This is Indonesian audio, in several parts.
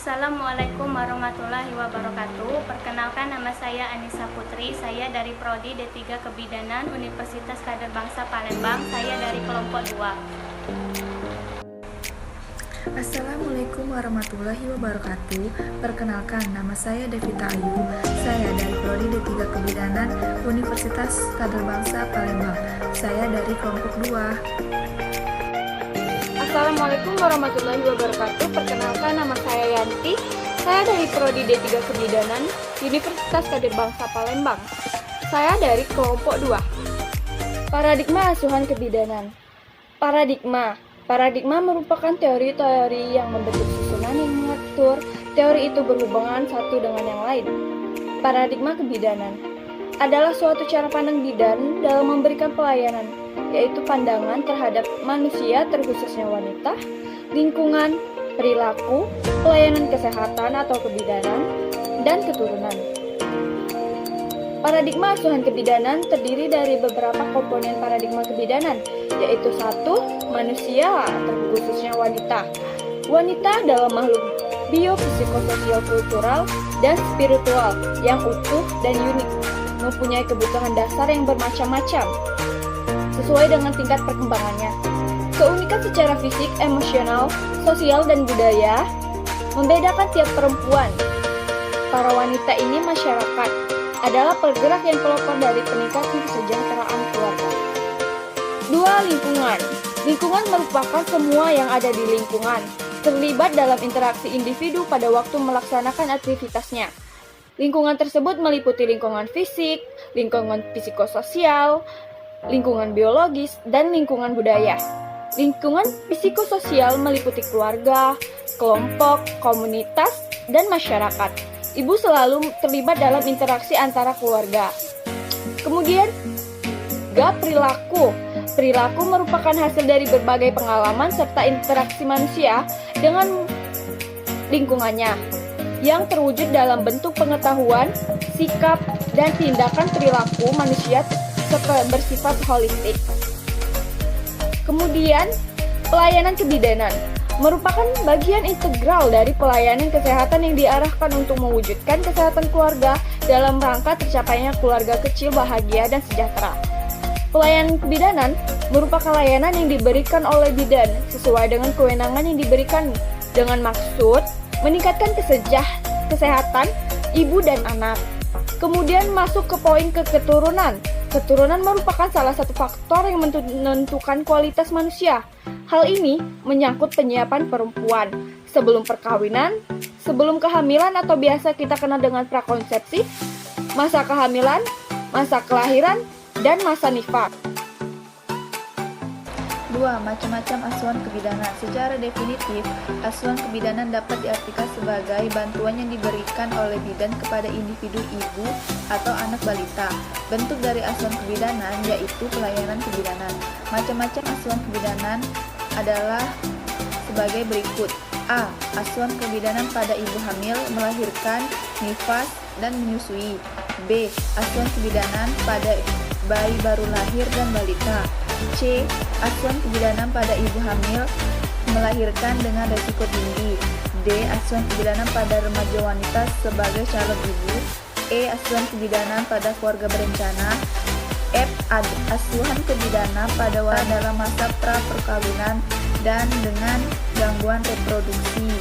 Assalamualaikum warahmatullahi wabarakatuh. Perkenalkan, nama saya Anissa Putri. Saya dari Prodi D3 Kebidanan Universitas Kader Bangsa Palembang. Saya dari kelompok 2. Assalamualaikum warahmatullahi wabarakatuh. Perkenalkan, nama saya Devita Ayu. Saya dari Prodi D3 Kebidanan Universitas Kader Bangsa Palembang. Saya dari kelompok 2. Assalamualaikum warahmatullahi wabarakatuh. Perkenalkan, nama saya Yanti. Saya dari Prodi D3 Kebidanan Universitas Kader Bangsa Palembang. Saya dari kelompok 2. Paradigma asuhan kebidanan. Paradigma merupakan teori-teori yang membentuk susunan yang mengatur teori itu berhubungan satu dengan yang lain. Paradigma kebidanan adalah suatu cara pandang bidan dalam memberikan pelayanan, yaitu pandangan terhadap manusia terkhususnya wanita, lingkungan, perilaku, pelayanan kesehatan atau kebidanan, dan keturunan. Paradigma asuhan kebidanan terdiri dari beberapa komponen paradigma kebidanan, yaitu 1. Manusia terkhususnya wanita. Wanita adalah makhluk biopsikososial kultural dan spiritual yang utuh dan unik, mempunyai kebutuhan dasar yang bermacam-macam sesuai dengan tingkat perkembangannya. Keunikan secara fisik, emosional, sosial, dan budaya membedakan tiap perempuan. Para wanita ini masyarakat adalah penggerak yang pelopor dari peningkatan kesejahteraan keluarga. 2. Lingkungan. Lingkungan merupakan semua yang ada di lingkungan, terlibat dalam interaksi individu pada waktu melaksanakan aktivitasnya. Lingkungan tersebut meliputi lingkungan fisik, lingkungan psikososial, lingkungan biologis, dan lingkungan budaya. Lingkungan psikososial meliputi keluarga, kelompok, komunitas, dan masyarakat. Ibu selalu terlibat dalam interaksi antara keluarga. Kemudian, perilaku. Perilaku merupakan hasil dari berbagai pengalaman serta interaksi manusia dengan lingkungannya, yang terwujud dalam bentuk pengetahuan, sikap, dan tindakan perilaku manusia bersifat holistik. Kemudian, pelayanan kebidanan merupakan bagian integral dari pelayanan kesehatan yang diarahkan untuk mewujudkan kesehatan keluarga dalam rangka tercapainya keluarga kecil bahagia dan sejahtera. Pelayanan kebidanan merupakan layanan yang diberikan oleh bidan sesuai dengan kewenangan yang diberikan dengan maksud meningkatkan kesehatan ibu dan anak. Kemudian masuk ke poin keturunan. Keturunan merupakan salah satu faktor yang menentukan kualitas manusia. Hal ini menyangkut penyiapan perempuan sebelum perkawinan, sebelum kehamilan atau biasa kita kenal dengan prakonsepsi, masa kehamilan, masa kelahiran, dan masa nifas. 2. Macam-macam asuhan kebidanan. Secara definitif, asuhan kebidanan dapat diartikan sebagai bantuan yang diberikan oleh bidan kepada individu ibu atau anak balita. Bentuk dari asuhan kebidanan yaitu pelayanan kebidanan. Macam-macam asuhan kebidanan adalah sebagai berikut. A. Asuhan kebidanan pada ibu hamil, melahirkan, nifas, dan menyusui. B. Asuhan kebidanan pada bayi baru lahir dan balita. C. Asuhan kebidanan pada ibu hamil, melahirkan dengan resiko tinggi. D. Asuhan kebidanan pada remaja wanita sebagai calon ibu. E. Asuhan kebidanan pada keluarga berencana. F. Asuhan kebidanan pada wanita dalam masa pra-perkawinan dan dengan gangguan reproduksi.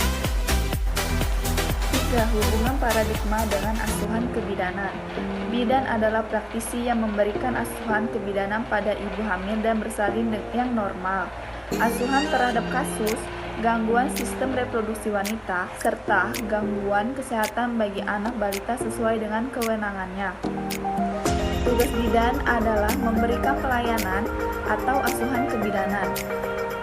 3. Hubungan paradigma dengan asuhan kebidanan. Bidan adalah praktisi yang memberikan asuhan kebidanan pada ibu hamil dan bersalin yang normal. Asuhan terhadap kasus gangguan sistem reproduksi wanita serta gangguan kesehatan bagi anak balita sesuai dengan kewenangannya. Tugas bidan adalah memberikan pelayanan atau asuhan kebidanan.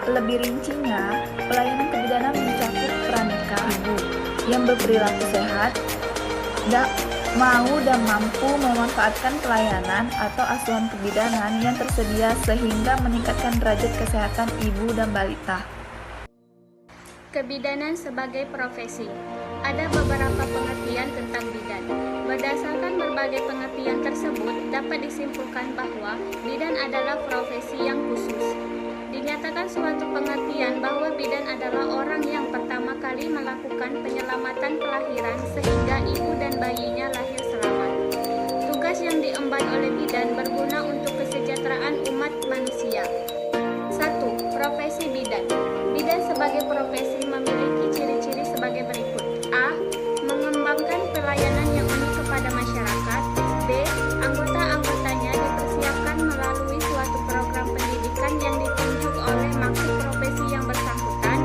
Lebih rincinya, pelayanan kebidanan mencakup pranikah ibu yang berperilaku sehat, mau dan mampu memanfaatkan pelayanan atau asuhan kebidanan yang tersedia sehingga meningkatkan derajat kesehatan ibu dan balita. Kebidanan sebagai profesi. Ada beberapa pengertian tentang bidan. Berdasarkan berbagai pengertian tersebut, dapat disimpulkan bahwa bidan adalah profesi yang khusus. Dinyatakan suatu pengertian bahwa bidan adalah orang yang pertama kali kali melakukan penyelamatan kelahiran sehingga ibu dan bayinya lahir selamat. Tugas yang diemban oleh bidan berguna untuk kesejahteraan umat manusia. 1. Profesi bidan. Bidan sebagai profesi memiliki ciri-ciri sebagai berikut. A. Mengembangkan pelayanan yang unik kepada masyarakat. B. Anggota-anggotanya dipersiapkan melalui suatu program pendidikan yang ditunjuk oleh maksud profesi yang bersangkutan.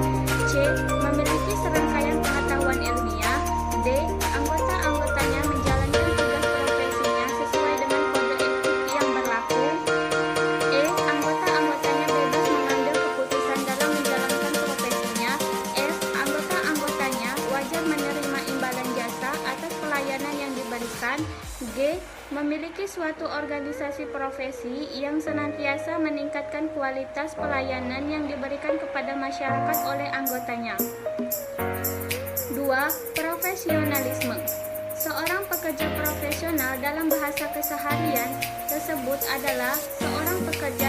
C. Memiliki serangkaian pengetahuan ilmiah. D. Anggota-anggotanya menjalankan tugas profesinya sesuai dengan kode etik yang berlaku. E. Anggota-anggotanya bebas mengambil keputusan dalam menjalankan profesinya. F. Anggota-anggotanya wajar menerima imbalan jasa atas pelayanan yang diberikan. G. Memiliki suatu organisasi profesi yang senantiasa meningkatkan kualitas pelayanan yang diberikan kepada masyarakat oleh anggotanya. 2. Profesionalisme. Seorang pekerja profesional dalam bahasa keseharian tersebut adalah seorang pekerja